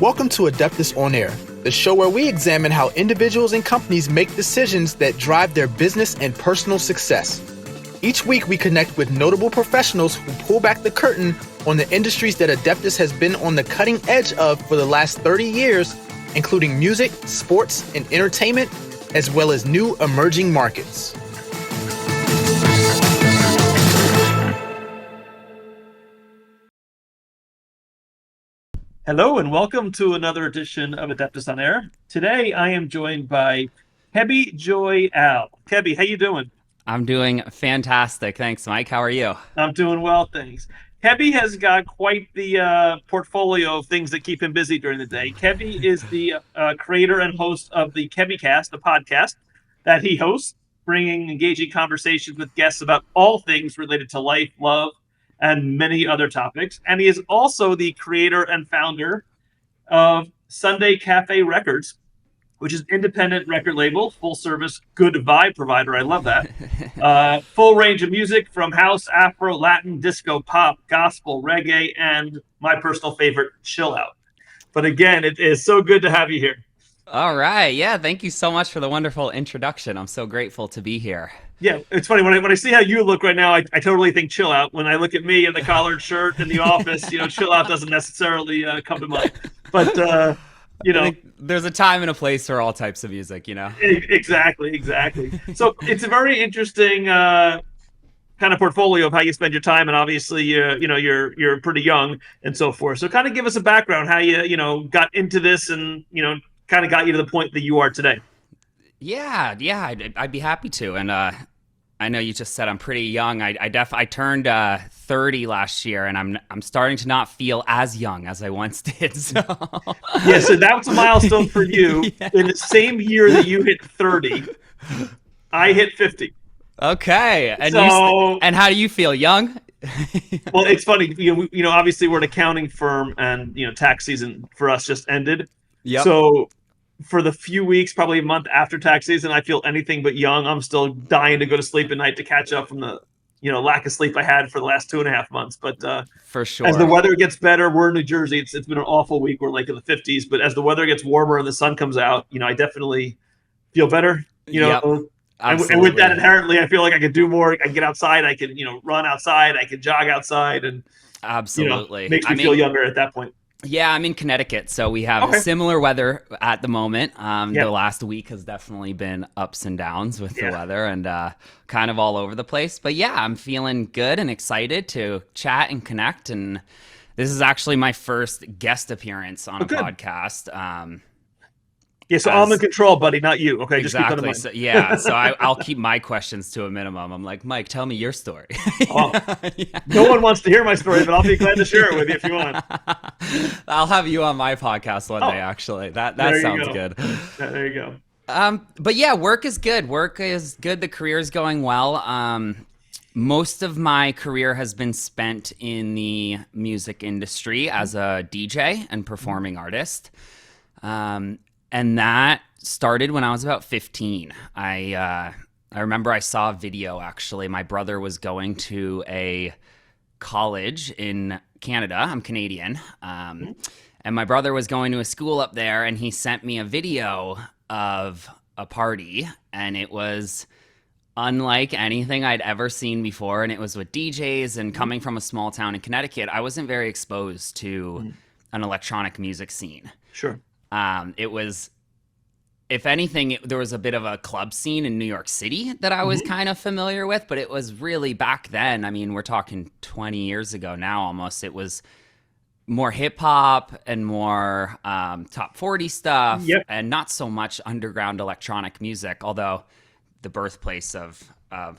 Welcome to Adeptus On-Air, the show where we examine how individuals and companies make decisions that drive their business and personal success. Each week, we connect with notable professionals who pull back the curtain on the industries that Adeptus has been on the cutting edge of for the last 30 years, including music, sports, and entertainment, as well as new emerging markets. Hello and welcome to another edition of Adeptus On-Air. Today I am joined by Kebi Joyal. Kebi, how you doing? I'm doing fantastic. Thanks, Mike. How are you? I'm doing well, thanks. Kebi has got quite the portfolio of things that keep him busy during the day. Kebi is the creator and host of the Kebi Cast, the podcast that he hosts, bringing engaging conversations with guests about all things related to life, love, and many other topics. And he is also the creator and founder of Sunday Cafe Records, which is an independent record label, full service, good vibe provider. I love that. Full range of music from house, Afro, Latin, disco, pop, gospel, reggae, and my personal favorite, chill out. But again, it is so good to have you here. All right. Yeah. Thank you so much for the wonderful introduction. I'm so grateful to be here. Yeah, it's funny when I see how you look right now. I totally think chill out. When I look at me in the collared shirt in the office, chill out doesn't necessarily come to mind. But I think there's a time and a place for all types of music. Exactly. So it's a very interesting kind of portfolio of how you spend your time, and obviously you're pretty young and so forth. So kind of give us a background how you got into this and kind of got you to the point that you are today. Yeah, I'd be happy to. And I know you just said I'm pretty young. I turned 30 last year, and I'm starting to not feel as young as I once did. So yeah, so that was a milestone for you. Yeah. In the same year that you hit 30, I hit 50. Okay, and how do you feel? Young? Well, it's funny. Obviously we're an accounting firm, and tax season for us just ended. Yep. So for the few weeks, probably a month after tax season, I feel anything but young. I'm still dying to go to sleep at night to catch up from the lack of sleep I had for the last 2.5 months. But for sure, as the weather gets better, we're in New Jersey. It's been an awful week. We're like in the 50s, but as the weather gets warmer and the sun comes out, I definitely feel better. Yep, and with that inherently, I feel like I could do more. I can get outside. I can run outside. I can jog outside, and absolutely makes me feel younger at that point. Yeah, I'm in Connecticut, so we have similar weather at the moment. The last week has definitely been ups and downs with the weather, and kind of all over the place. But yeah, I'm feeling good and excited to chat and connect. And this is actually my first guest appearance on a podcast. Yeah, so I'm in control, buddy, not you. Okay, exactly. Just keep that in mind. So I'll keep my questions to a minimum. I'm like, Mike, tell me your story. No one wants to hear my story, but I'll be glad to share it with you if you want. I'll have you on my podcast one day. Actually, that sounds good. There you go. But yeah, work is good. Work is good. The career is going well. Most of my career has been spent in the music industry as a DJ and performing artist. And that started when I was about 15. I remember I saw a video, actually. My brother was going to a college in Canada. I'm Canadian. And my brother was going to a school up there, and he sent me a video of a party. And it was unlike anything I'd ever seen before. And it was with DJs, and coming from a small town in Connecticut, I wasn't very exposed to an electronic music scene. Sure. It was, if anything, there was a bit of a club scene in New York City that I was kind of familiar with, but it was really back then. I mean, we're talking 20 years ago now almost. It was more hip hop and more top 40 stuff, and not so much underground electronic music, although the birthplace of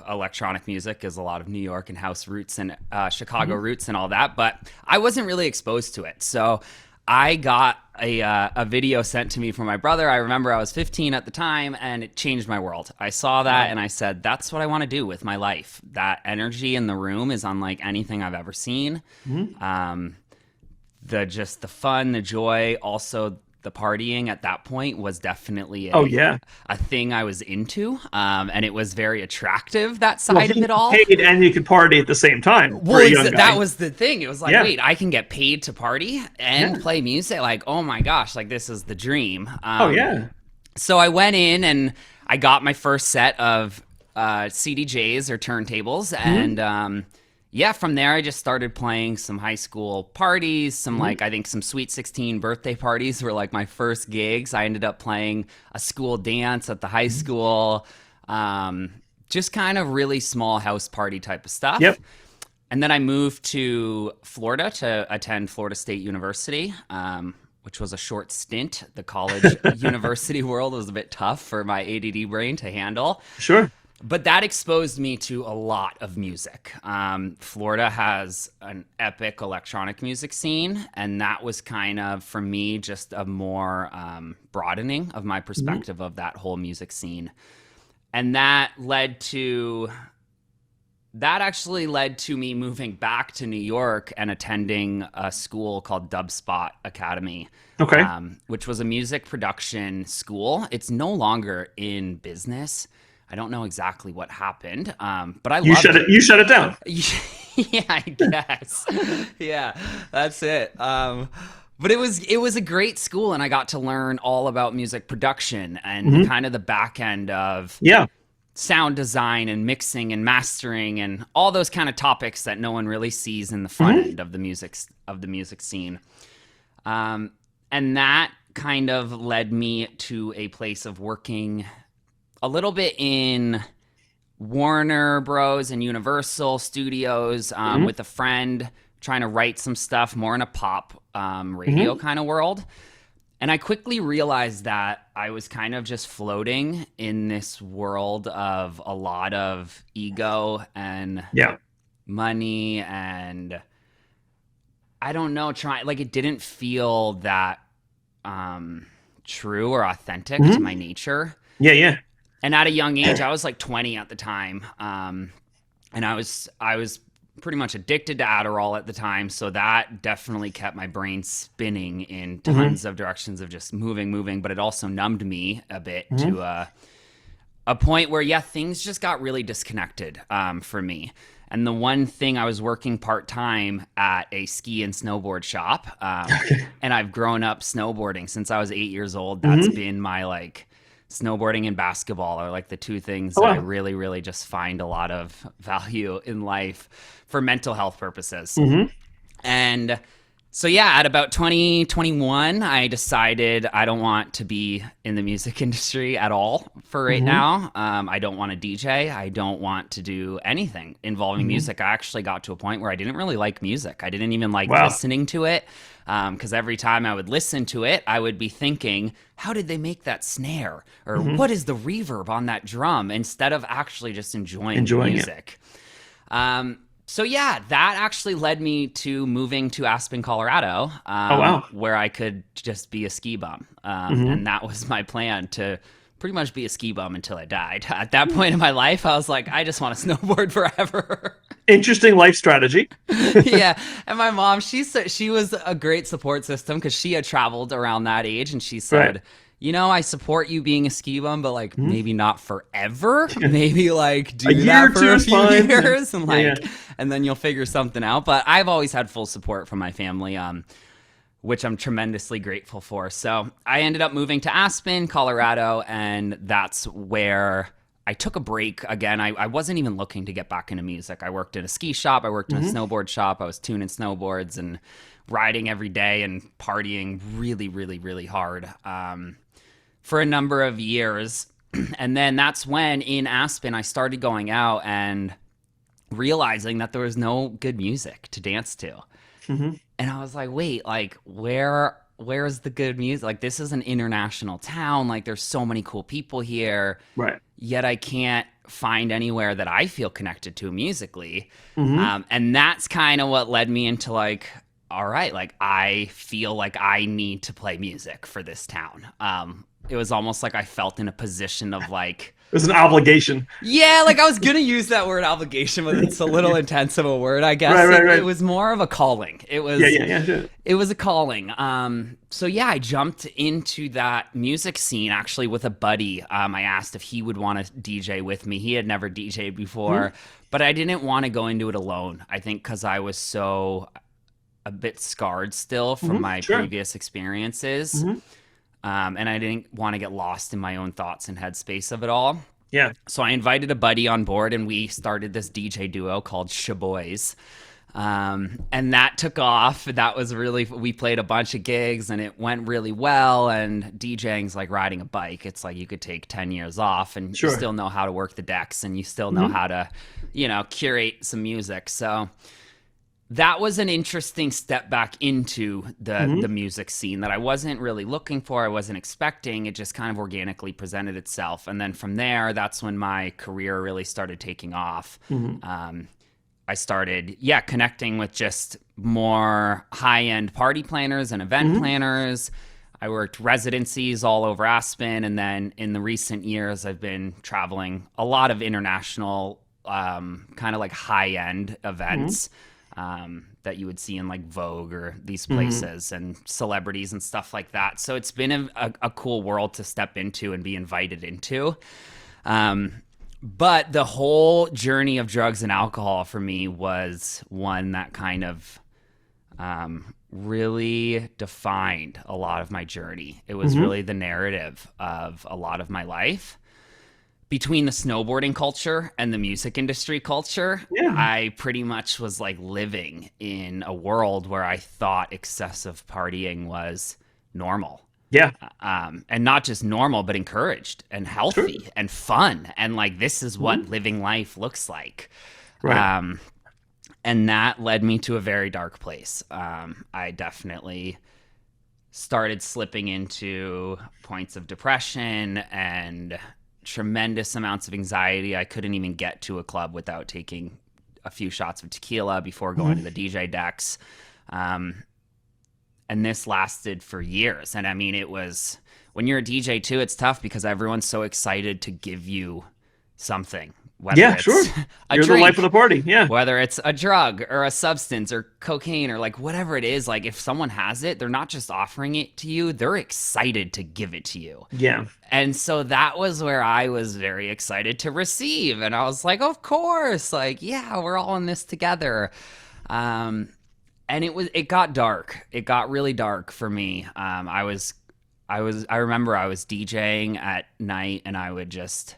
electronic music is a lot of New York and house roots and Chicago roots and all that. But I wasn't really exposed to it. So I got a video sent to me from my brother. I remember I was 15 at the time, and it changed my world. I saw that and I said, that's what I want to do with my life. That energy in the room is unlike anything I've ever seen. The fun, the joy, also the partying at that point was definitely a thing I was into, and it was very attractive, that side of it all. Paid and you could party at the same time. Well, that was the thing. It was like, wait, I can get paid to party and play music? Like, oh my gosh, like this is the dream. So I went in and I got my first set of CDJs or turntables, and from there I just started playing some high school parties, some like I think some Sweet 16 birthday parties were like my first gigs. I ended up playing a school dance at the high school, just kind of really small house party type of stuff. Yep. And then I moved to Florida to attend Florida State University, which was a short stint. The college university world was a bit tough for my ADD brain to handle. Sure. But that exposed me to a lot of music. Florida has an epic electronic music scene, and that was kind of, for me, just a more broadening of my perspective of that whole music scene. And that actually led to me moving back to New York and attending a school called Dubspot Academy, which was a music production school. It's no longer in business. I don't know exactly what happened, but I loved it. You shut it down. Yeah, I guess. Yeah, that's it. But it was a great school, and I got to learn all about music production and kind of the back end of sound design and mixing and mastering and all those kind of topics that no one really sees in the front end of the music scene. And that kind of led me to a place of working a little bit in Warner Bros. And Universal Studios with a friend, trying to write some stuff more in a pop radio kind of world. And I quickly realized that I was kind of just floating in this world of a lot of ego and money, and I don't know, it didn't feel that true or authentic to my nature. Yeah. And at a young age, I was like 20 at the time, and I was pretty much addicted to Adderall at the time, so that definitely kept my brain spinning in tons of directions of just moving, but it also numbed me a bit to a point where things just got really disconnected for me. And the one thing, I was working part-time at a ski and snowboard shop, and I've grown up snowboarding since I was 8 years old. That's been my snowboarding and basketball are like the two things that I really, really just find a lot of value in life for mental health purposes. And so at about 2021, I decided I don't want to be in the music industry at all for right now. I don't want to DJ. I don't want to do anything involving music. I actually got to a point where I didn't really like music. I didn't even like listening to it. Because every time I would listen to it, I would be thinking, how did they make that snare? Or what is the reverb on that drum? Instead of actually just enjoying music. So that actually led me to moving to Aspen, Colorado, where I could just be a ski bum. And that was my plan, to pretty much be a ski bum until I died. At that point in my life, I was like, I just want to snowboard forever. Interesting life strategy. Yeah. And my mom, she was a great support system because she had traveled around that age, and she said, I support you being a ski bum, but maybe not forever. Maybe do that for a few years and and then you'll figure something out. But I've always had full support from my family, which I'm tremendously grateful for. So I ended up moving to Aspen, Colorado, and that's where I took a break. Again, I wasn't even looking to get back into music. I worked in a ski shop. I worked in a snowboard shop. I was tuning snowboards and riding every day and partying really, really, really hard for a number of years. And then that's when in Aspen, I started going out and realizing that there was no good music to dance to. And I was like, wait, where's the good music? This is an international town. There's so many cool people here. Right. Yet I can't find anywhere that I feel connected to musically. And that's kind of what led me into all right, I feel like I need to play music for this town. It was almost like I felt in a position of was an obligation. Yeah, like I was gonna use that word obligation, but it's a little intense of a word, I guess. Right. It was more of a calling. It was Yeah. It was a calling. So yeah, I jumped into that music scene actually with a buddy. I asked if he would want to DJ with me. He had never DJed before, but I didn't want to go into it alone. I think because I was so a bit scarred still from my previous experiences. And I didn't want to get lost in my own thoughts and headspace of it all. Yeah. So I invited a buddy on board and we started this DJ duo called Shaboys. And that took off. That was really, we played a bunch of gigs and it went really well. And DJing's like riding a bike. It's like you could take 10 years off and you still know how to work the decks and you still know how to, curate some music. So that was an interesting step back into the music scene that I wasn't really looking for. I wasn't expecting. It just kind of organically presented itself. And then from there, that's when my career really started taking off. I started, connecting with just more high-end party planners and event planners. I worked residencies all over Aspen. And then in the recent years, I've been traveling a lot of international kind of like high-end events. That you would see in like Vogue or these places and celebrities and stuff like that. So it's been a cool world to step into and be invited into. But the whole journey of drugs and alcohol for me was one that kind of really defined a lot of my journey. It was really the narrative of a lot of my life. Between the snowboarding culture and the music industry culture, I pretty much was like living in a world where I thought excessive partying was normal. Yeah. And not just normal, but encouraged and healthy and fun. And like, this is what living life looks like. Right. And that led me to a very dark place. I definitely started slipping into points of depression and tremendous amounts of anxiety. I couldn't even get to a club without taking a few shots of tequila before going to the DJ decks. And this lasted for years. And I mean, it was, when you're a DJ too, it's tough because everyone's so excited to give you something. Whether it's you're drink, the life of the party. Yeah. Whether it's a drug or a substance or cocaine or like whatever it is, like if someone has it, they're not just offering it to you, they're excited to give it to you. Yeah. And so that was where I was very excited to receive. And I was like, of course, like, yeah, we're all in this together. And it got dark. It got really dark for me. I remember I was DJing at night and I would just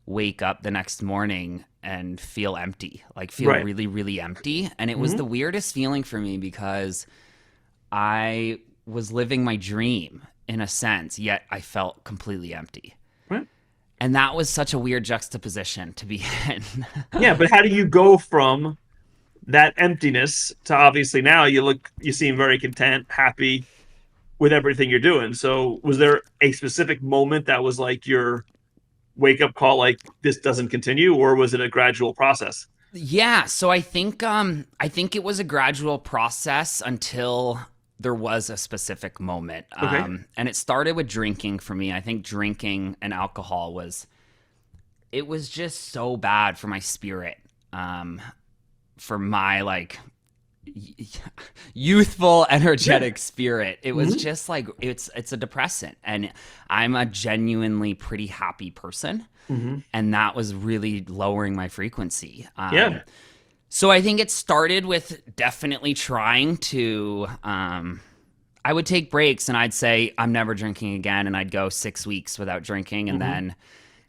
wake up the next morning and feel empty, like feel really, really empty. And it was the weirdest feeling for me because I was living my dream in a sense, yet I felt completely empty. Right. And that was such a weird juxtaposition to be in. Yeah, but how do you go from that emptiness to obviously now you seem very content, happy with everything you're doing. So was there a specific moment that was like your wake up call, like this doesn't continue, or was it a gradual process? Yeah, so I think it was a gradual process until there was a specific moment. And it started with drinking for me. I think drinking and alcohol was just so bad for my spirit, for my like youthful, energetic spirit. It was just like, it's a depressant, and I'm a genuinely pretty happy person. And that was really lowering my frequency. So I think it started with definitely trying to, I would take breaks and I'd say, I'm never drinking again. And I'd go 6 weeks without drinking. And then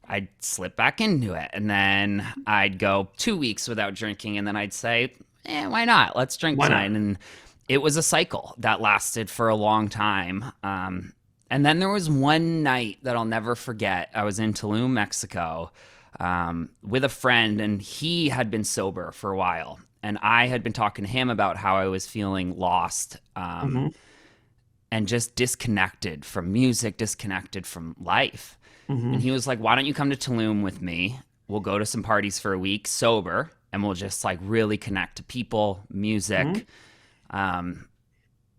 I'd slip back into it. And then I'd go 2 weeks without drinking. And then I'd say, why not? Let's drink tonight. And it was a cycle that lasted for a long time. And then there was one night that I'll never forget. I was in Tulum, Mexico, with a friend, and he had been sober for a while. And I had been talking to him about how I was feeling lost and just disconnected from music, disconnected from life. And he was like, why don't you come to Tulum with me? We'll go to some parties for a week sober, and we'll just like really connect to people, music.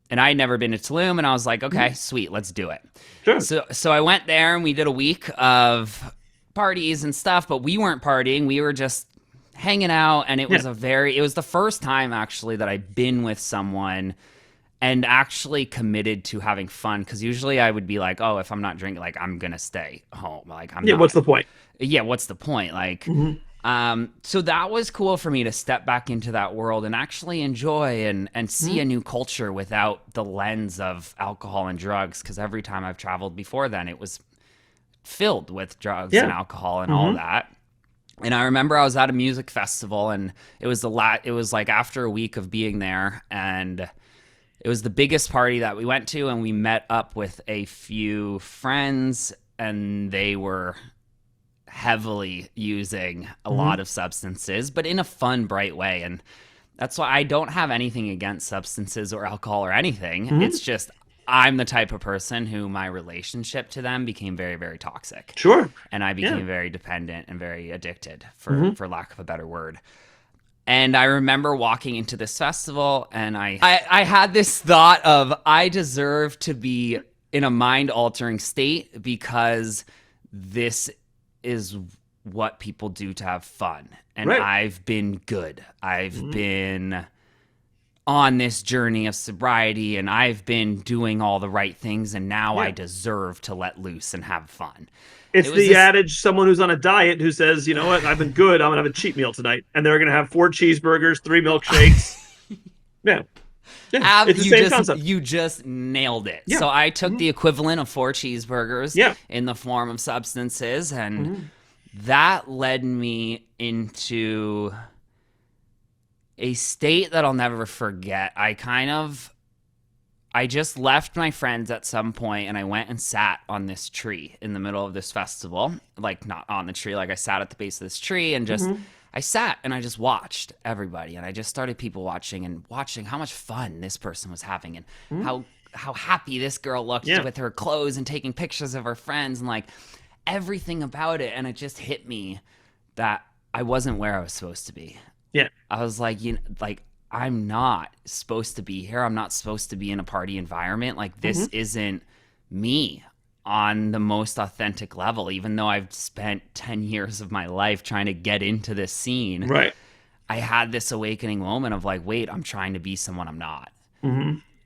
And I had never been to Tulum, and I was like, okay, sweet, let's do it. Sure. So I went there, and we did a week of parties and stuff, but we weren't partying. We were just hanging out, and it was it was the first time actually that I'd been with someone and actually committed to having fun, because usually I would be like, oh, if I'm not drinking, like, I'm gonna stay home. Like, I'm not, what's the point? Yeah, what's the point? Like, so that was cool for me to step back into that world and actually enjoy and see a new culture without the lens of alcohol and drugs, because every time I've traveled before then, it was filled with drugs and alcohol and all that. And I remember I was at a music festival, and it was like after a week of being there, and it was the biggest party that we went to, and we met up with a few friends, and they were heavily using a lot of substances, but in a fun, bright way. And that's why I don't have anything against substances or alcohol or anything. It's just I'm the type of person who my relationship to them became very, very toxic. Sure. And I became very dependent and very addicted, for lack of a better word. And I remember walking into this festival, and I had this thought of, I deserve to be in a mind-altering state because this is what people do to have fun. And I've been good. I've been on this journey of sobriety, and I've been doing all the right things, and now I deserve to let loose and have fun. It's the adage, someone who's on a diet who says, you know what, I've been good, I'm going to have a cheat meal tonight. And they're going to have 4 cheeseburgers, 3 milkshakes. It's the same concept. You just nailed it. So I took the equivalent of 4 cheeseburgers in the form of substances, and that led me into a state that I'll never forget. I just left my friends at some point, and I went and sat on this tree in the middle of this festival. Like, not on the tree, like I sat at the base of this tree and just I sat and I just watched everybody, and I just started people watching how much fun this person was having, and how happy this girl looked with her clothes, and taking pictures of her friends, and like everything about it. And it just hit me that I wasn't where I was supposed to be. I was like, I'm not supposed to be here. I'm not supposed to be in a party environment. Like, this isn't me on the most authentic level, even though I've spent 10 years of my life trying to get into this scene. I had this awakening moment of like, wait, I'm trying to be someone I'm not.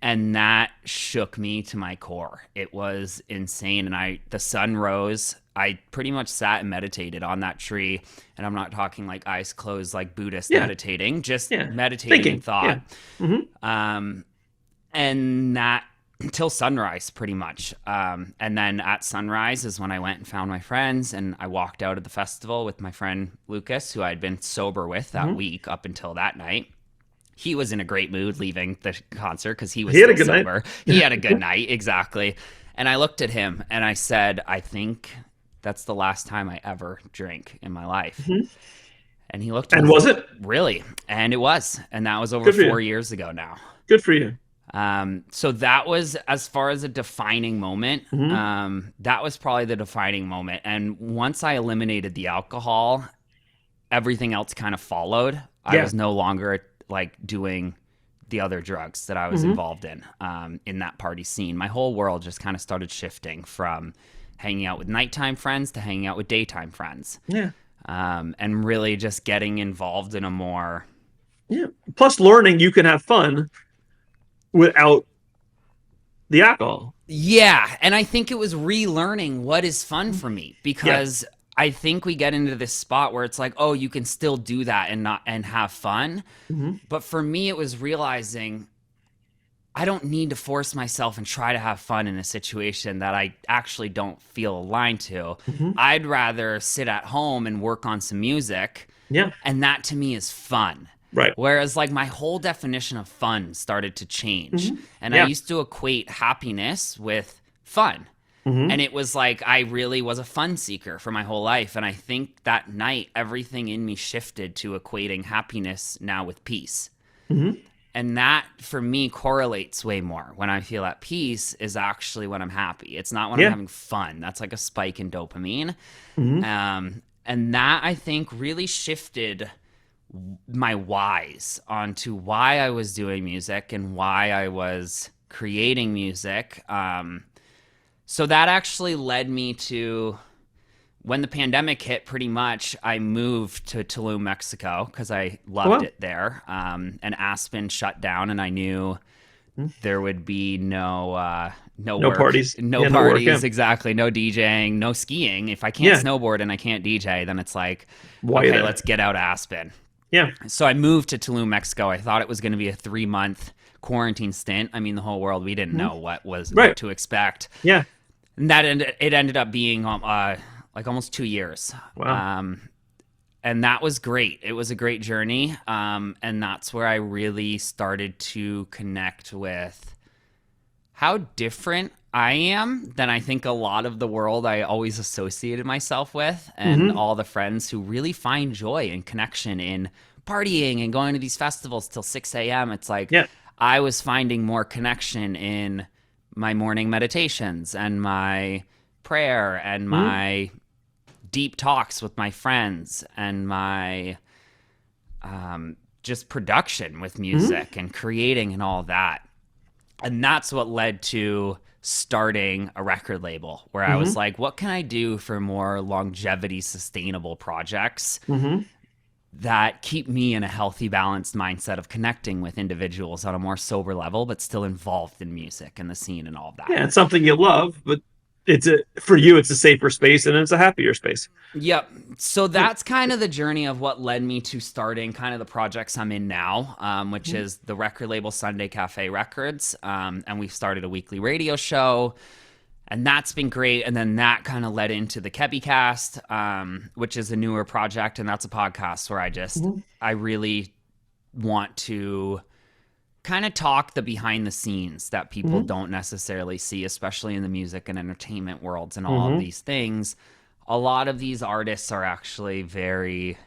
And that shook me to my core. It was insane. And the sun rose. I pretty much sat and meditated on that tree. And I'm not talking like eyes closed, like Buddhist meditating, just meditating in thought. And that until sunrise, pretty much. And then at sunrise is when I went and found my friends, and I walked out of the festival with my friend Lucas, who I'd been sober with that week up until that night. He was in a great mood leaving the concert because he was still sober. He had a good night, exactly. And I looked at him and I said, I think that's the last time I ever drink in my life. And he looked at me. And was it? Really? And it was. And that was over 4 years ago now. Good for you. So that was, as far as a defining moment, that was probably the defining moment. And once I eliminated the alcohol, everything else kind of followed. I was no longer like doing the other drugs that I was involved in that party scene. My whole world just kind of started shifting from hanging out with nighttime friends to hanging out with daytime friends. And really just getting involved in a more... Plus learning you can have fun without the alcohol. And I think it was relearning what is fun for me, because I think we get into this spot where it's like, oh, you can still do that and have fun. But for me, it was realizing I don't need to force myself and try to have fun in a situation that I actually don't feel aligned to. I'd rather sit at home and work on some music. And that to me is fun. Whereas like my whole definition of fun started to change. And I used to equate happiness with fun. And it was like I really was a fun seeker for my whole life. And I think that night, everything in me shifted to equating happiness now with peace. And that, for me, correlates way more. When I feel at peace is actually when I'm happy. It's not when I'm having fun. That's like a spike in dopamine. And that, I think, really shifted my whys onto why I was doing music and why I was creating music. So that actually led me to when the pandemic hit, pretty much I moved to Tulum, Mexico, because I loved it there. And Aspen shut down, and I knew there would be no work, parties, no parties, exactly, no DJing, no skiing. If I can't snowboard and I can't DJ, then it's like, okay, let's get out of Aspen. Yeah. So I moved to Tulum, Mexico. I thought it was going to be a 3-month quarantine stint. I mean, the whole world, we didn't know what to expect. Yeah. And it ended up being like almost 2 years. Wow. And that was great. It was a great journey. And that's where I really started to connect with how different I am than I think a lot of the world I always associated myself with, and all the friends who really find joy and connection in partying and going to these festivals till 6 a.m. It's like I was finding more connection in my morning meditations and my prayer and my deep talks with my friends and my just production with music and creating and all that. And that's what led to starting a record label where I was like, what can I do for more longevity, sustainable projects that keep me in a healthy, balanced mindset of connecting with individuals on a more sober level, but still involved in music and the scene and all of that. Yeah, it's something you love, but for you, it's a safer space and it's a happier space. Yep. So that's kind of the journey of what led me to starting kind of the projects I'm in now, which is the record label Sunday Cafe Records. And we've started a weekly radio show, and that's been great. And then that kind of led into the Kebi Cast, which is a newer project. And that's a podcast where I really want to kind of talk the behind the scenes that people don't necessarily see, especially in the music and entertainment worlds and all of these things. A lot of these artists are actually very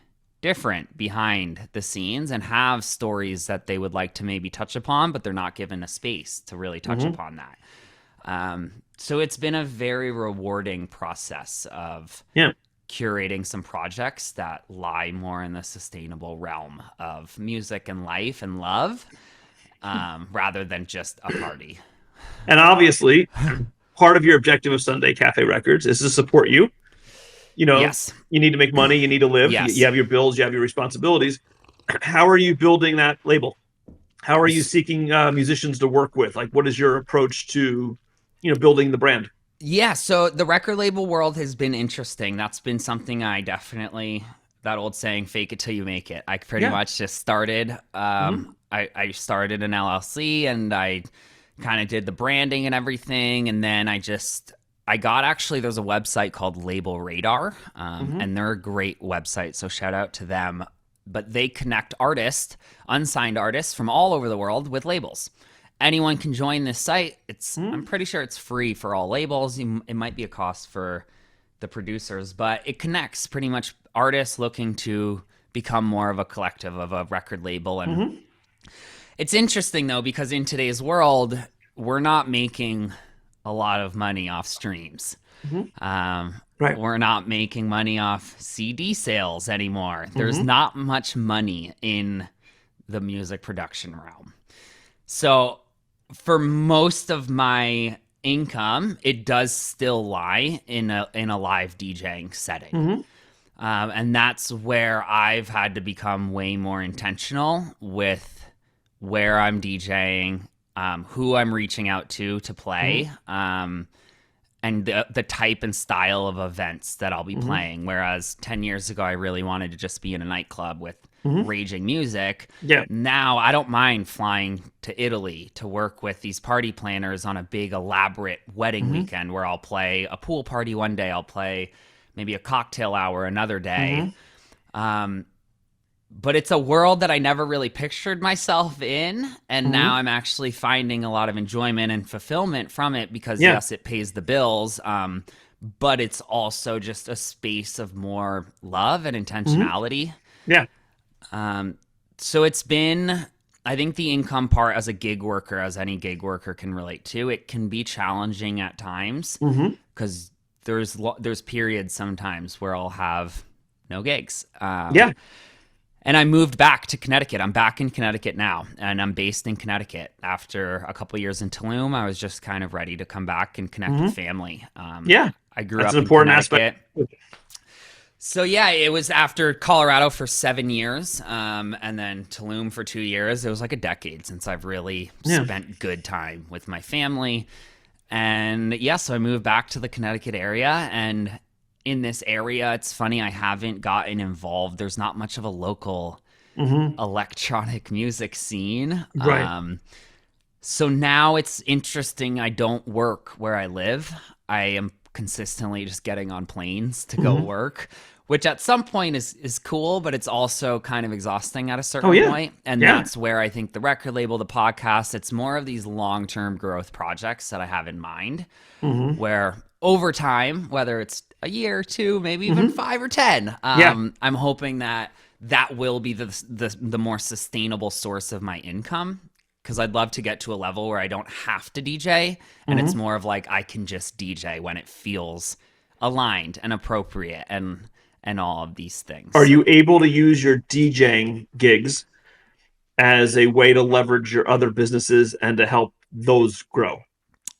different behind the scenes and have stories that they would like to maybe touch upon, but they're not given a space to really touch upon that. So it's been a very rewarding process of curating some projects that lie more in the sustainable realm of music and life and love. Rather than just a party. And obviously, part of your objective of Sunday Cafe Records is to support you. You know, you need to make money, you need to live, you have your bills, you have your responsibilities. How are you building that label? How are you seeking musicians to work with? Like, what is your approach to, building the brand? Yeah, so the record label world has been interesting. That's been something I definitely, that old saying, fake it till you make it. I pretty much just started. I started an LLC and I kind of did the branding and everything. And then there's a website called Label Radar, and they're a great website. So shout out to them. But they connect artists, unsigned artists from all over the world with labels. Anyone can join this site. I'm pretty sure it's free for all labels. It might be a cost for the producers, but it connects pretty much artists looking to become more of a collective of a record label. And it's interesting, though, because in today's world, we're not making a lot of money off streams. We're not making money off CD sales anymore. There's not much money in the music production realm. So for most of my income, it does still lie in a live DJing setting. And that's where I've had to become way more intentional with where I'm DJing, who I'm reaching out to play, and the type and style of events that I'll be playing. Whereas 10 years ago, I really wanted to just be in a nightclub with raging music. Now I don't mind flying to Italy to work with these party planners on a big elaborate wedding weekend where I'll play a pool party one day, I'll play maybe a cocktail hour another day. But it's a world that I never really pictured myself in. And now I'm actually finding a lot of enjoyment and fulfillment from it because, yes, it pays the bills. But it's also just a space of more love and intentionality. So it's been, I think the income part as a gig worker, as any gig worker can relate to, it can be challenging at times because there's periods sometimes where I'll have no gigs. And I moved back to Connecticut. I'm back in Connecticut now, and I'm based in Connecticut. After a couple of years in Tulum, I was just kind of ready to come back and connect with family. I grew up in Connecticut. So yeah, it was after Colorado for 7 years, and then Tulum for 2 years. It was like a decade since I've really spent good time with my family. And yeah, so I moved back to the Connecticut area, and in this area, it's funny, I haven't gotten involved. There's not much of a local electronic music scene. Right. So now it's interesting. I don't work where I live. I am consistently just getting on planes to go work, which at some point is cool, but it's also kind of exhausting at a certain point. And that's where I think the record label, the podcast, it's more of these long-term growth projects that I have in mind, where over time, whether it's a year or two, maybe even 5 or 10, I'm hoping that will be the more sustainable source of my income. Because I'd love to get to a level where I don't have to DJ, and it's more of like I can just DJ when it feels aligned and appropriate and all of these things. Are you able to use your DJing gigs as a way to leverage your other businesses and to help those grow?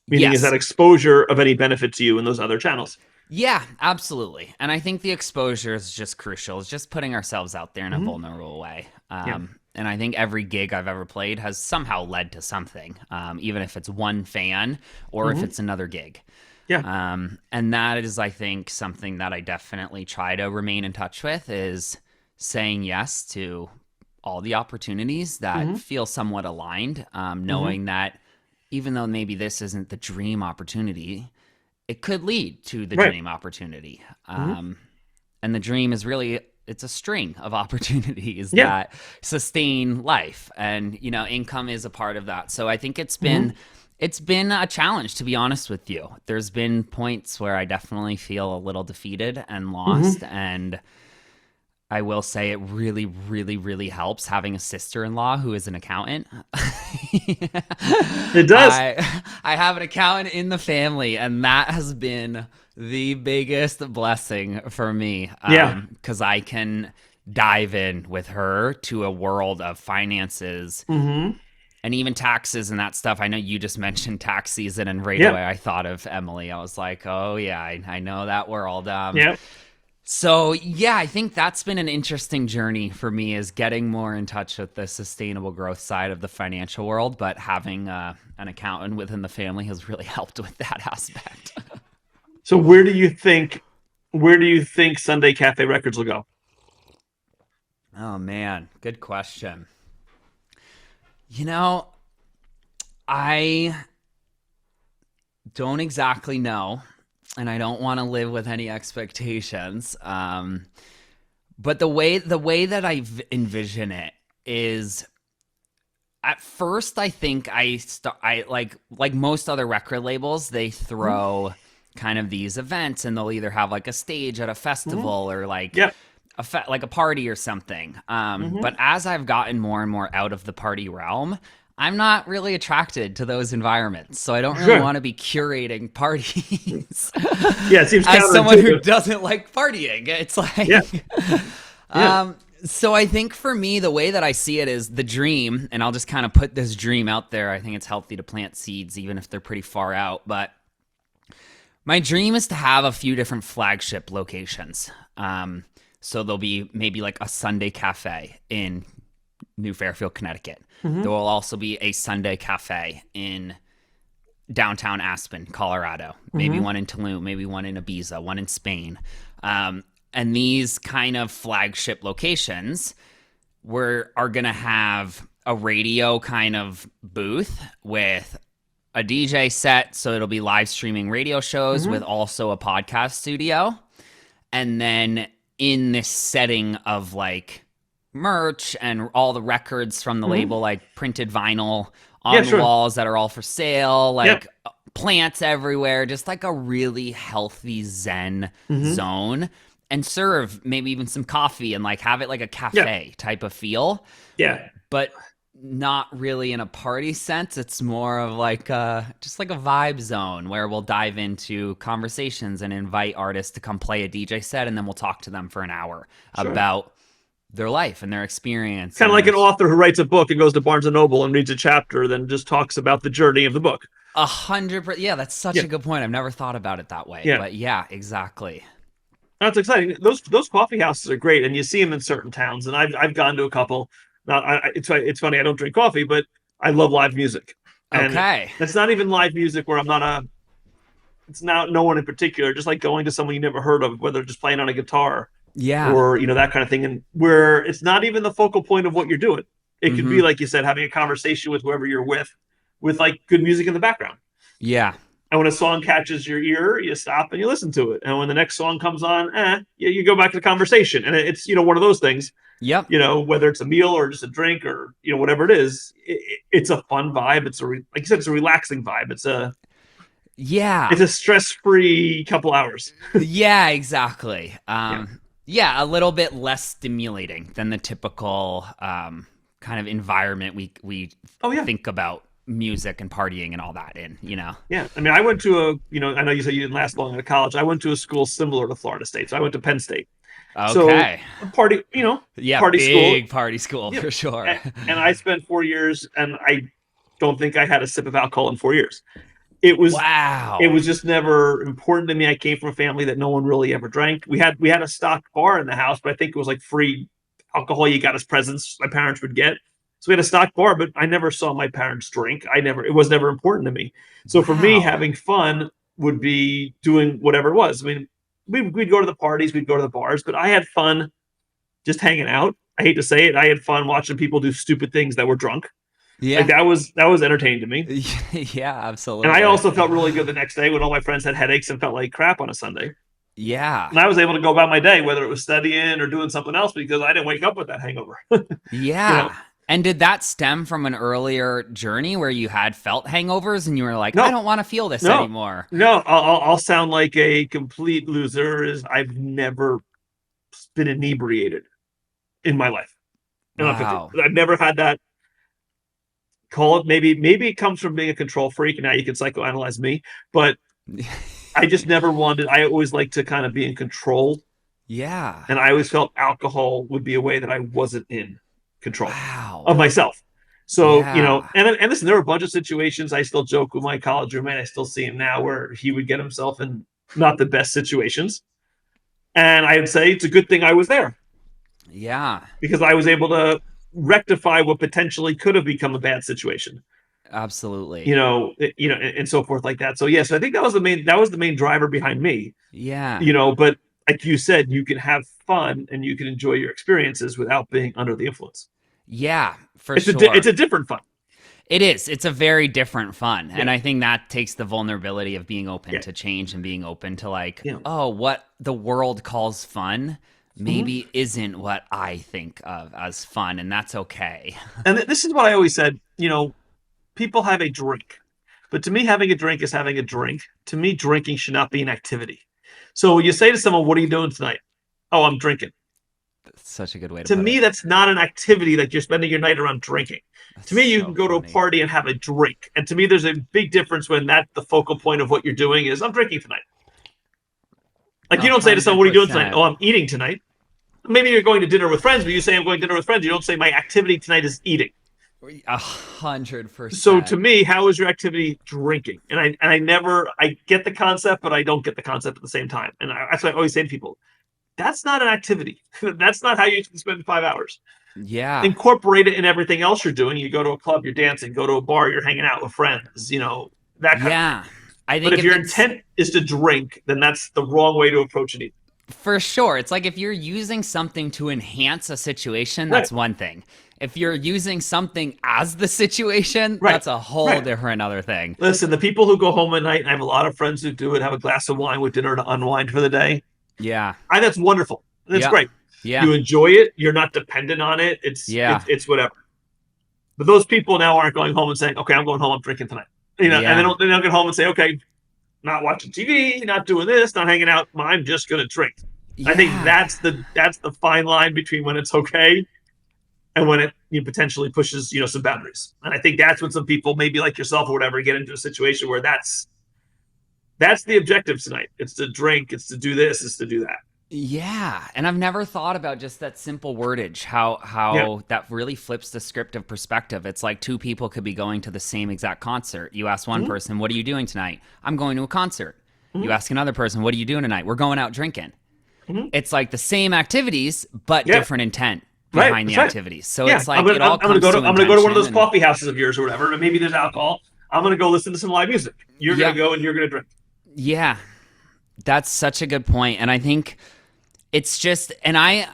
Meaning, is that exposure of any benefit to you in those other channels? Yeah, absolutely. And I think the exposure is just crucial. It's just putting ourselves out there in a vulnerable way. And I think every gig I've ever played has somehow led to something, even if it's one fan or if it's another gig. And that is, I think, something that I definitely try to remain in touch with, is saying yes to all the opportunities that feel somewhat aligned, knowing that even though maybe this isn't the dream opportunity, it could lead to the dream opportunity. And the dream is really, it's a string of opportunities that sustain life. And, you know, income is a part of that. So I think it's been a challenge, to be honest with you. There's been points where I definitely feel a little defeated and lost. And I will say it really, really, really helps having a sister-in-law who is an accountant. It does. I have an accountant in the family, and that has been the biggest blessing for me. Because I can dive in with her to a world of finances and even taxes and that stuff. I know you just mentioned tax season, and right away I thought of Emily. I was like, oh yeah, I know that world. So yeah, I think that's been an interesting journey for me, is getting more in touch with the sustainable growth side of the financial world, but having an accountant within the family has really helped with that aspect. So where do you think Sunday Cafe Records will go? Oh man, good question. You know, I don't exactly know, and I don't want to live with any expectations. But the way that I envision it is, at first, I think I like most other record labels, they throw kind of these events, and they'll either have like a stage at a festival or like like a party or something. But as I've gotten more and more out of the party realm, I'm not really attracted to those environments. So I don't really want to be curating parties. It seems as someone who doesn't like partying. It's like, so I think for me, the way that I see it is the dream, and I'll just kind of put this dream out there. I think it's healthy to plant seeds, even if they're pretty far out. But my dream is to have a few different flagship locations. So there'll be maybe like a Sunday cafe in New Fairfield, Connecticut. There will also be a Sunday cafe in downtown Aspen, Colorado. Maybe one in Tulum, maybe one in Ibiza, one in Spain. And these kind of flagship locations are going to have a radio kind of booth with a DJ set. So it'll be live streaming radio shows with also a podcast studio. And then in this setting of like merch and all the records from the label, like printed vinyl on the walls that are all for sale, like plants everywhere, just like a really healthy zen zone, and serve maybe even some coffee and like have it like a cafe type of feel. But not really in a party sense. It's more of like just like a vibe zone where we'll dive into conversations and invite artists to come play a DJ set, and then we'll talk to them for an hour about their life and their experience. Kind of like an author who writes a book and goes to Barnes & Noble and reads a chapter, then just talks about the journey of the book. 100%. Yeah, that's such a good point. I've never thought about it that way. But yeah, exactly. That's exciting. Those coffee houses are great, and you see them in certain towns. And I've gone to a couple. Now, it's funny. I don't drink coffee, but I love live music. And Okay. it's not even live music where I'm not a. It's not no one in particular. Just like going to someone you never heard of, whether just playing on a guitar, Yeah. or that kind of thing, and where it's not even the focal point of what you're doing. It could be, like you said, having a conversation with whoever you're with like good music in the background. Yeah. And when a song catches your ear, you stop and you listen to it. And when the next song comes on, you go back to the conversation. And it's, one of those things, Yep. whether it's a meal or just a drink or, whatever it is, it's a fun vibe. It's like you said, it's a relaxing vibe. It's a stress-free couple hours. Yeah, exactly. Yeah, a little bit less stimulating than the typical kind of environment we think about music and partying and all that in, Yeah. I mean, I went to I know you said you didn't last long at college. I went to a school similar to Florida State. So I went to Penn State. Okay. So party, party big school. Party school for sure. And I spent 4 years, and I don't think I had a sip of alcohol in 4 years. It was wow. It was just never important to me. I came from a family that no one really ever drank. We had a stocked bar in the house, but I think it was like free alcohol you got as presents my parents would get. So we had a stocked bar, but I never saw my parents drink. It was never important to me. So for me, having fun would be doing whatever it was. I mean, we'd go to the parties, we'd go to the bars, but I had fun just hanging out. I hate to say it. I had fun watching people do stupid things that were drunk. Yeah. Like that was entertaining to me. Yeah, absolutely. And I also felt really good the next day when all my friends had headaches and felt like crap on a Sunday. Yeah. And I was able to go about my day, whether it was studying or doing something else, because I didn't wake up with that hangover. Yeah. And did that stem from an earlier journey where you had felt hangovers and you were like, No. I don't want to feel this anymore? No, I'll sound like a complete loser. I've never been inebriated in my life. Wow. I've never had that. Call it maybe it comes from being a control freak, and now you can psychoanalyze me. But I just never wanted. I always like to kind of be in control. Yeah. And I always felt alcohol would be a way that I wasn't in control of myself. So, and listen, there were a bunch of situations. I still joke with my college roommate. I still see him now where he would get himself in not the best situations. And I would say it's a good thing I was there. Yeah. Because I was able to rectify what potentially could have become a bad situation. Absolutely. And so forth like that. So, yes, I think that was the main driver behind me. Yeah. But like you said, you can have fun and you can enjoy your experiences without being under the influence. Yeah, sure. It's a different fun. It is. It's a very different fun. Yeah. And I think that takes the vulnerability of being open to change and being open to what the world calls fun maybe isn't what I think of as fun. And that's okay. And this is what I always said, people have a drink. But to me, having a drink is having a drink. To me, drinking should not be an activity. So when you say to someone, what are you doing tonight? Oh, I'm drinking. That's such a good way to put it. To me, that's not an activity that you're spending your night around drinking. That's to me, you can go to a party and have a drink. And to me, there's a big difference when the focal point of what you're doing is, I'm drinking tonight. Like, you don't say to someone, what are you doing tonight? Oh, I'm eating tonight. Maybe you're going to dinner with friends, but you say I'm going to dinner with friends. You don't say my activity tonight is eating. 100%. So to me, how is your activity drinking? And I get the concept, but I don't get the concept at the same time. And that's what I always say to people. That's not an activity. That's not how you can spend 5 hours. Yeah. Incorporate it in everything else you're doing. You go to a club, you're dancing. Go to a bar, you're hanging out with friends. That kind of thing. I think but if your intent is to drink, then that's the wrong way to approach it. For sure. It's like if you're using something to enhance a situation, that's one thing. If you're using something as the situation, that's a whole different other thing. Listen, the people who go home at night, and I have a lot of friends who do it, have a glass of wine with dinner to unwind for the day. Yeah. That's wonderful. That's great. Yeah. You enjoy it. You're not dependent on it. It's whatever. But those people now aren't going home and saying, okay, I'm going home, I'm drinking tonight. And they don't get home and say, okay, not watching TV, not doing this, not hanging out. I'm just going to drink. Yeah. I think that's the fine line between when it's okay and when it potentially pushes, some boundaries. And I think that's when some people, maybe like yourself or whatever, get into a situation where that's the objective tonight. It's to drink, it's to do this, it's to do that. Yeah. And I've never thought about just that simple wordage, how that really flips the script of perspective. It's like two people could be going to the same exact concert. You ask one person, what are you doing tonight? I'm going to a concert. You ask another person, what are you doing tonight? We're going out drinking. it's like the same activities, but Yeah. different intent Right, behind the that's right. activities. So Yeah, it's like it all comes to I'm gonna go to one of those intention coffee houses of yours or whatever, and maybe there's alcohol. I'm gonna go listen to some live music. You're Yeah. gonna go and you're gonna drink. Yeah, that's such a good point. And I think it's just, and I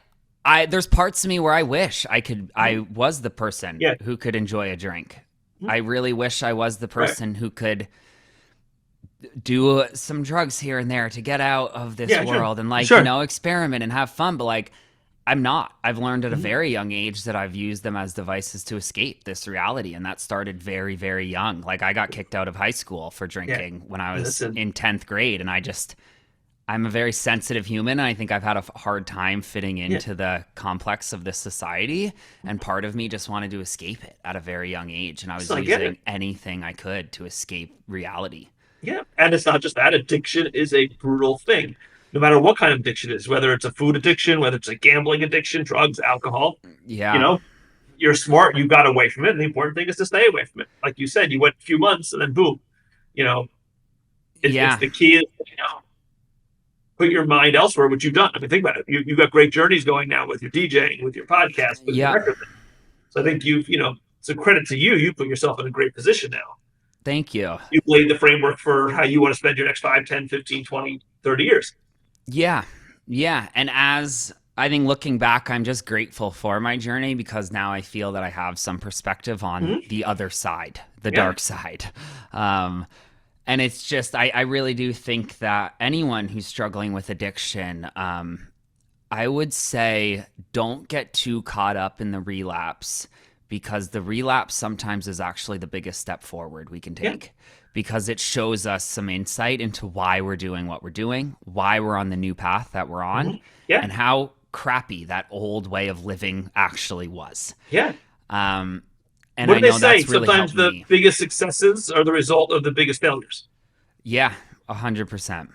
there's parts of me where I wish I was the person Yeah. who could enjoy a drink. I really wish I was the person who could do some drugs here and there to get out of this Yeah, world and like, Sure. you know, experiment and have fun. But like, I'm not. I've learned at a very young age that I've used them as devices to escape this reality. And that started very, very young. Like I got kicked out of high school for drinking when I was in 10th grade. And I'm a very sensitive human. And I think I've had a hard time fitting into the complex of this society. And part of me just wanted to escape it at a very young age. And I was using anything I could to escape reality. Yeah, and it's not just that. Addiction is a brutal thing. No matter what kind of addiction it is, whether it's a food addiction, whether it's a gambling addiction, drugs, alcohol. Yeah. You know, you're smart. You got away from it. And the important thing is to stay away from it. Like you said, you went a few months and then boom. You know, it's the key is, you know, put your mind elsewhere, which you've done. I mean, think about it. You've got great journeys going now with your DJing, with your podcast, with your record thing. So I think it's a credit to you. You put yourself in a great position now. Thank you. You've laid the framework for how you want to spend your next 5, 10, 15, 20, 30 years. Yeah. Yeah. And as I think looking back, I'm just grateful for my journey because now I feel that I have some perspective on the other side, the dark side. And it's just, I really do think that anyone who's struggling with addiction, I would say don't get too caught up in the relapse because the relapse sometimes is actually the biggest step forward we can take because it shows us some insight into why we're doing what we're doing, why we're on the new path that we're on, and how crappy that old way of living actually was. Yeah. And what do they say? Really sometimes the biggest successes are the result of the biggest failures. Yeah, 100%.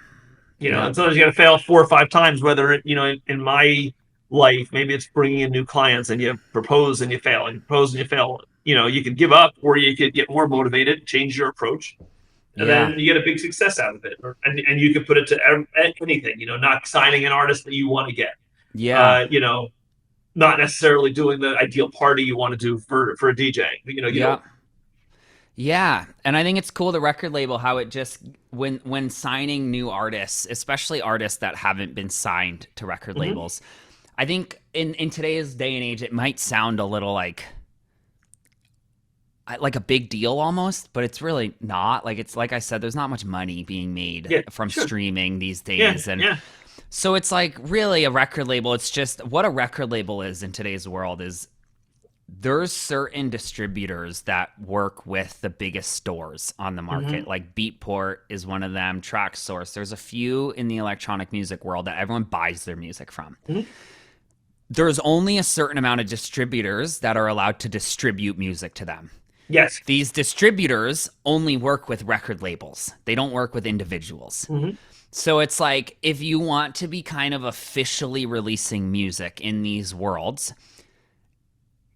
You know, and sometimes you got to fail 4 or 5 times, whether in my life, maybe it's bringing in new clients and you propose and you fail and propose and you fail. You know, you could give up or you could get more motivated, change your approach, and then you get a big success out of it. And you could put it to anything, you know, not signing an artist that you want to get. Yeah. You know, not necessarily doing the ideal party you want to do for a DJ. You know, Yeah, and I think it's cool the record label how it just when signing new artists, especially artists that haven't been signed to record labels. I think in today's day and age, it might sound a little like a big deal almost, but it's really not. Like it's like I said, there's not much money being made from streaming these days, so it's like really a record label. It's just what a record label is in today's world is there's certain distributors that work with the biggest stores on the market. Like Beatport is one of them, TrackSource. There's a few in the electronic music world that everyone buys their music from. There's only a certain amount of distributors that are allowed to distribute music to them. Yes. These distributors only work with record labels. They don't work with individuals. So it's like if you want to be kind of officially releasing music in these worlds,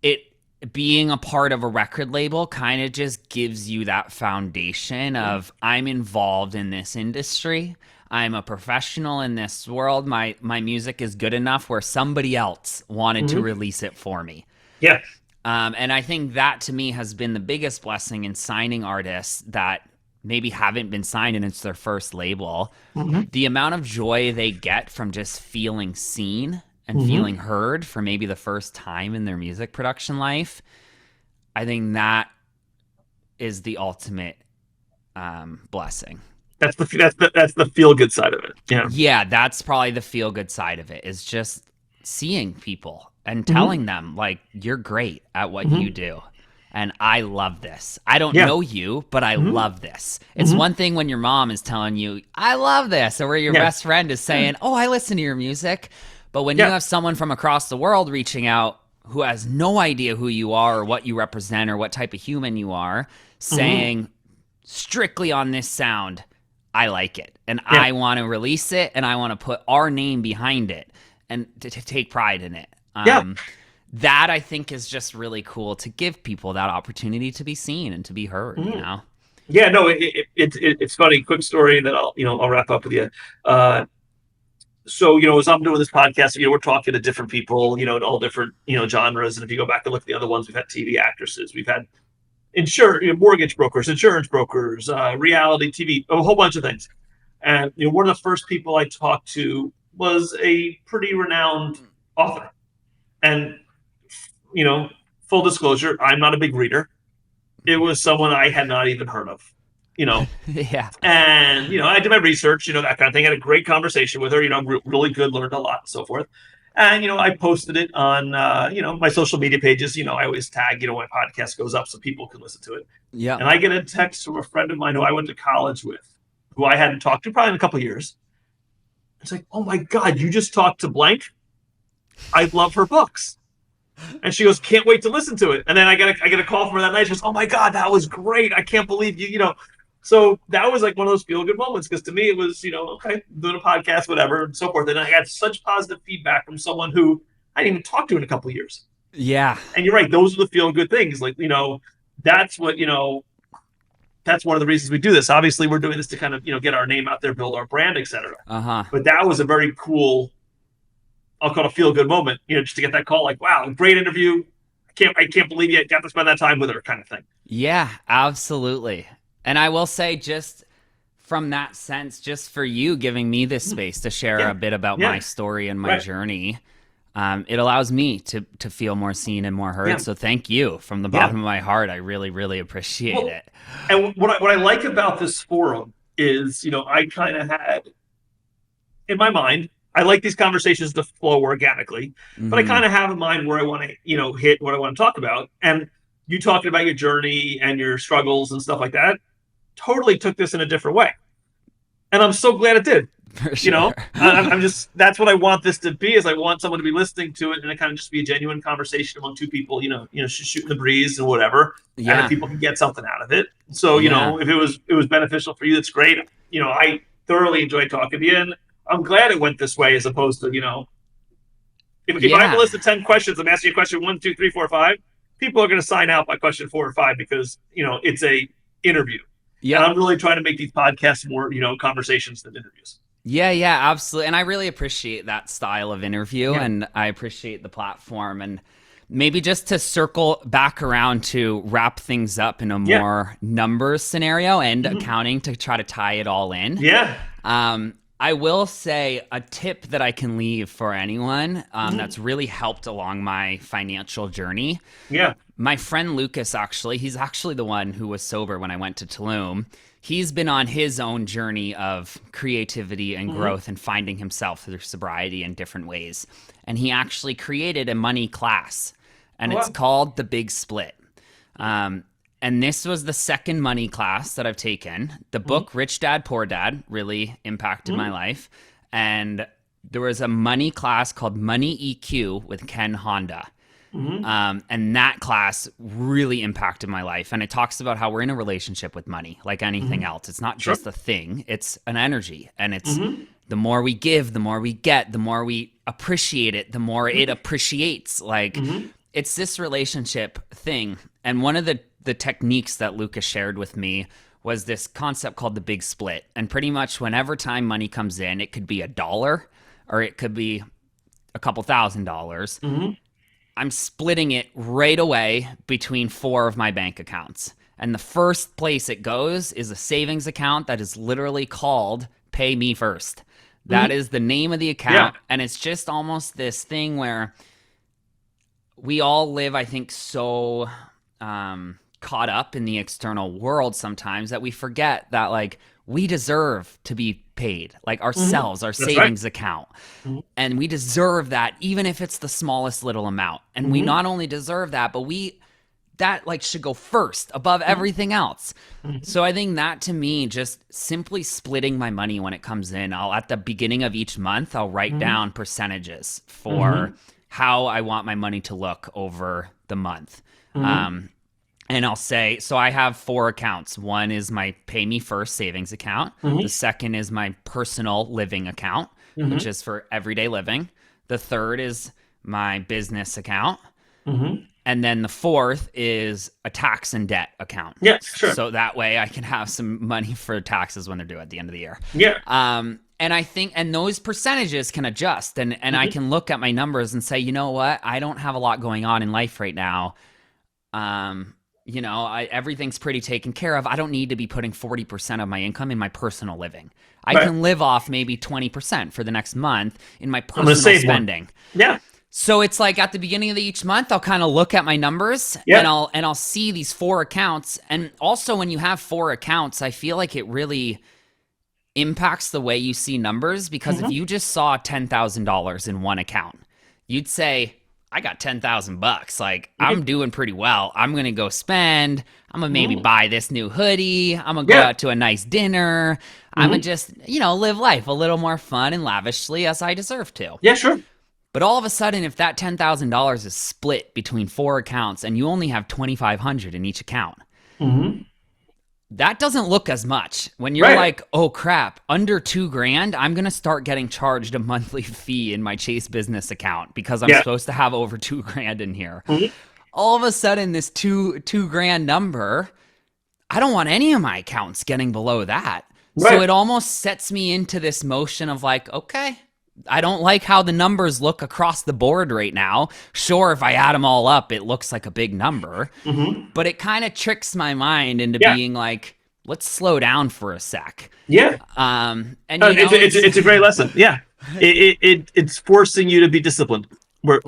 it being a part of a record label kind of just gives you that foundation of I'm involved in this industry. I'm a professional in this world. My music is good enough where somebody else wanted to release it for me. Yeah. And I think that to me has been the biggest blessing in signing artists that maybe haven't been signed and it's their first label. The amount of joy they get from just feeling seen and feeling heard for maybe the first time in their music production life, I think that is the ultimate blessing. That's the feel good side of it. Yeah, that's probably the feel good side of it is just seeing people and telling them like you're great at what you do. And I love this. I don't know you, but I love this. It's one thing when your mom is telling you, I love this, or where your best friend is saying, oh, I listen to your music. But when you have someone from across the world reaching out who has no idea who you are or what you represent or what type of human you are, saying strictly on this sound, I like it. And I want to release it and I want to put our name behind it and to take pride in it. That I think is just really cool to give people that opportunity to be seen and to be heard, you know? Yeah, no, it's funny. Quick story that I'll wrap up with you. so, as I'm doing this podcast, we're talking to different people, in all different, genres. And if you go back and look at the other ones, we've had TV actresses, we've had mortgage brokers, insurance brokers, reality TV, a whole bunch of things. And, one of the first people I talked to was a pretty renowned author. And, full disclosure, I'm not a big reader. It was someone I had not even heard of. Yeah. And, I did my research, that kind of thing. I had a great conversation with her, really good, learned a lot and so forth. And, I posted it on, my social media pages. I always tag, when my podcast goes up so people can listen to it. Yeah. And I get a text from a friend of mine who I went to college with, who I hadn't talked to probably in a couple of years. It's like, oh my God, you just talked to blank? I love her books. And she goes, can't wait to listen to it. And then I get a call from her that night. She goes, oh my God, that was great. I can't believe you, So that was like one of those feel good moments, because to me it was, okay, doing a podcast, whatever, and so forth. And I got such positive feedback from someone who I didn't even talk to in a couple of years. Yeah. And you're right. Those are the feel good things. Like, that's what, that's one of the reasons we do this. Obviously we're doing this to kind of, get our name out there, build our brand, etc. But that was a very cool, I'll call it a feel good moment, just to get that call, like, wow, great interview. I can't believe you got to spend that time with her, kind of thing. Yeah, absolutely. And I will say, just from that sense, just for you giving me this space to share a bit about my story and my journey, it allows me to feel more seen and more heard. Yeah. So thank you from the bottom of my heart. I really, really appreciate it. And what I like about this forum is, I kind of had in my mind, I like these conversations to flow organically, but I kind of have in mind where I want to, hit what I want to talk about. And you talking about your journey and your struggles and stuff like that totally took this in a different way. And I'm so glad it did. For sure. I'm just, that's what I want this to be, is I want someone to be listening to it and it kind of just be a genuine conversation among two people, shooting the breeze and whatever. Yeah. And if people can get something out of it. So, if it was beneficial for you, that's great. I thoroughly enjoyed talking to you, and I'm glad it went this way, as opposed to, if I have a list of 10 questions, I'm asking you question 1, 2, 3, 4, 5, people are going to sign out by question 4 or 5, because, it's a interview. Yeah. And I'm really trying to make these podcasts more, conversations than interviews. Yeah, absolutely. And I really appreciate that style of interview, and I appreciate the platform. And maybe just to circle back around to wrap things up in a more numbers scenario and accounting, to try to tie it all in. Yeah. I will say a tip that I can leave for anyone that's really helped along my financial journey. Yeah. My friend Lucas, he's actually the one who was sober when I went to Tulum. He's been on his own journey of creativity and growth and finding himself through sobriety in different ways. And he actually created a money class, and it's called The Big Split. And this was the second money class that I've taken. The book Rich Dad, Poor Dad really impacted my life. And there was a money class called Money EQ with Ken Honda. And that class really impacted my life. And it talks about how we're in a relationship with money, like anything else. It's not just a thing, it's an energy. And it's the more we give, the more we get, the more we appreciate it, the more it appreciates. Like it's this relationship thing. And one of the techniques that Lucas shared with me was this concept called the big split. And pretty much whenever time money comes in, it could be $1 or it could be a couple $1,000s. I'm splitting it right away between 4 of my bank accounts. And the first place it goes is a savings account that is literally called Pay Me First. That is the name of the account. Yeah. And it's just almost this thing where we all live, I think, so caught up in the external world sometimes that we forget that, like, we deserve to be paid, like ourselves, our savings account. And we deserve that, even if it's the smallest little amount. And we not only deserve that, but that like should go first above everything else. So I think that, to me, just simply splitting my money when it comes in, at the beginning of each month, I'll write down percentages for how I want my money to look over the month. And I'll say, so I have 4 accounts. One is my Pay Me First savings account. The second is my personal living account, which is for everyday living. The third is my business account. And then the fourth is a tax and debt account. Yeah, sure. So that way I can have some money for taxes when they're due at the end of the year. Yeah. And I think, and those percentages can adjust, and I can look at my numbers and say, you know what, I don't have a lot going on in life right now. You know, everything's pretty taken care of. I don't need to be putting 40% of my income in my personal living. I can live off maybe 20% for the next month in my personal spending. Yeah. So it's like at the beginning of each month, I'll kind of look at my numbers and I'll see these 4 accounts. And also when you have 4 accounts, I feel like it really impacts the way you see numbers, because if you just saw $10,000 in one account, you'd say, I got $10,000. Like, I'm doing pretty well. I'm going to go spend. I'm going to maybe buy this new hoodie. I'm going to go out to a nice dinner. I'm going to just, you know, live life a little more fun and lavishly as I deserve to. Yeah, sure. But all of a sudden, if that $10,000 is split between 4 accounts and you only have $2,500 in each account, that doesn't look as much. When you're like, oh crap, under $2,000, I'm going to start getting charged a monthly fee in my Chase business account because I'm supposed to have over $2,000 in here. All of a sudden, this $2,000 number, I don't want any of my accounts getting below that. So it almost sets me into this motion of like, okay, I don't like how the numbers look across the board right now. Sure, if I add them all up, it looks like a big number, but it kind of tricks my mind into being like, let's slow down for a sec. Yeah. And it's a great lesson. Yeah. It's forcing you to be disciplined. Where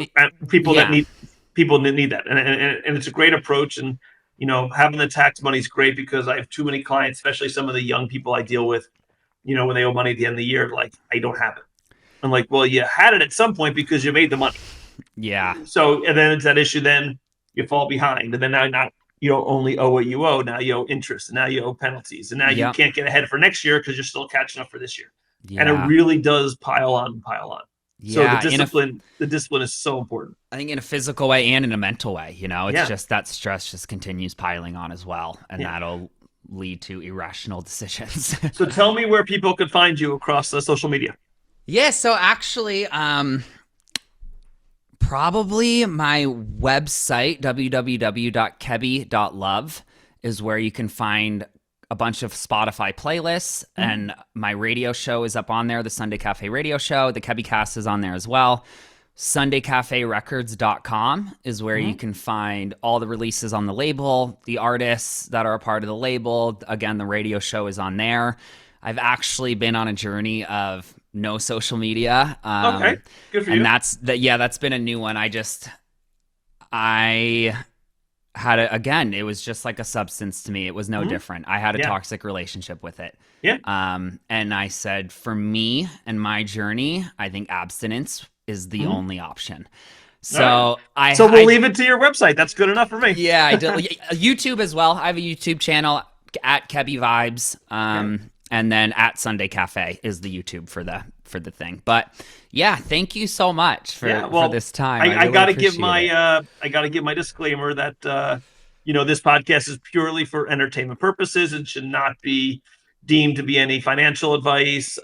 people that need that, and it's a great approach. And you know, having the tax money is great because I have too many clients, especially some of the young people I deal with. You know, when they owe money at the end of the year, like, I don't have it. I'm like, well, you had it at some point because you made the money. Yeah. So, and then it's that issue. Then you fall behind, and then now you don't only owe what you owe. Now you owe interest, and now you owe penalties, and now you can't get ahead for next year because you're still catching up for this year. Yeah. And it really does pile on and pile on. Yeah. So the discipline is so important. I think in a physical way and in a mental way. You know, it's just that stress just continues piling on as well, and that'll lead to irrational decisions. So tell me where people could find you across social media. Yeah, so actually, probably my website, www.kebi.love, is where you can find a bunch of Spotify playlists, and my radio show is up on there, the Sunday Cafe radio show. The Kebi Cast is on there as well. SundayCafeRecords.com is where you can find all the releases on the label, the artists that are a part of the label. Again, the radio show is on there. I've actually been on a journey of no social media. Okay, good for you. And that's been a new one. I had again, it was just like a substance to me. It was no different. I had a toxic relationship with it. Yeah. And I said, for me and my journey, I think abstinence is the only option. So we'll leave it to your website. That's good enough for me. Yeah, I did. YouTube as well. I have a YouTube channel at Kebi Vibes. And then at Sunday Cafe is the YouTube for the thing. But yeah, thank you so much for this time. I gotta give my disclaimer that this podcast is purely for entertainment purposes and should not be deemed to be any financial advice,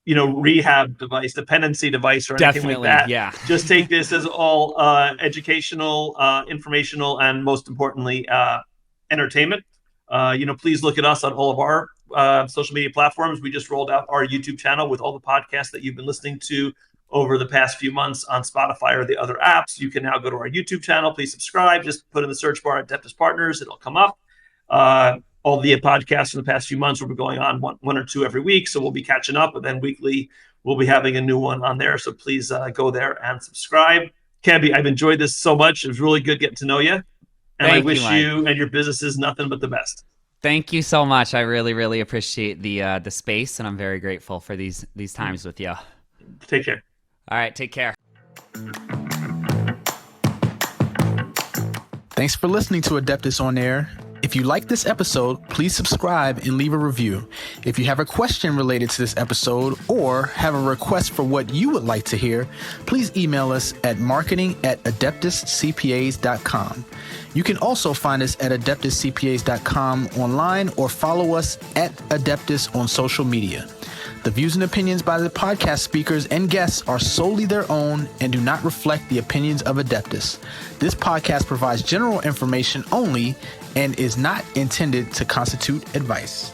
rehab device, dependency device, or anything like that. Yeah. Just take this as all educational, informational, and most importantly, entertainment. Please look at us on all of our social media platforms. We just rolled out our YouTube channel with all the podcasts that you've been listening to over the past few months on Spotify or the other apps. You can now go to our YouTube channel. Please subscribe. Just put in the search bar Adeptus Partners. It'll come up. All the podcasts in the past few months will be going on one or two every week. So we'll be catching up, and then weekly we'll be having a new one on there. So please go there and subscribe. Kebi, I've enjoyed this so much. It was really good getting to know you. And I wish you and your businesses nothing but the best. Thank you so much. I really, really appreciate the space, and I'm very grateful for these times with you. Take care. All right, take care. Thanks for listening to Adeptus On-Air. If you like this episode, please subscribe and leave a review. If you have a question related to this episode or have a request for what you would like to hear, please email us at marketing@adeptuscpas.com. You can also find us at adeptuscpas.com online or follow us at Adeptus on social media. The views and opinions by the podcast speakers and guests are solely their own and do not reflect the opinions of Adeptus. This podcast provides general information only and is not intended to constitute advice.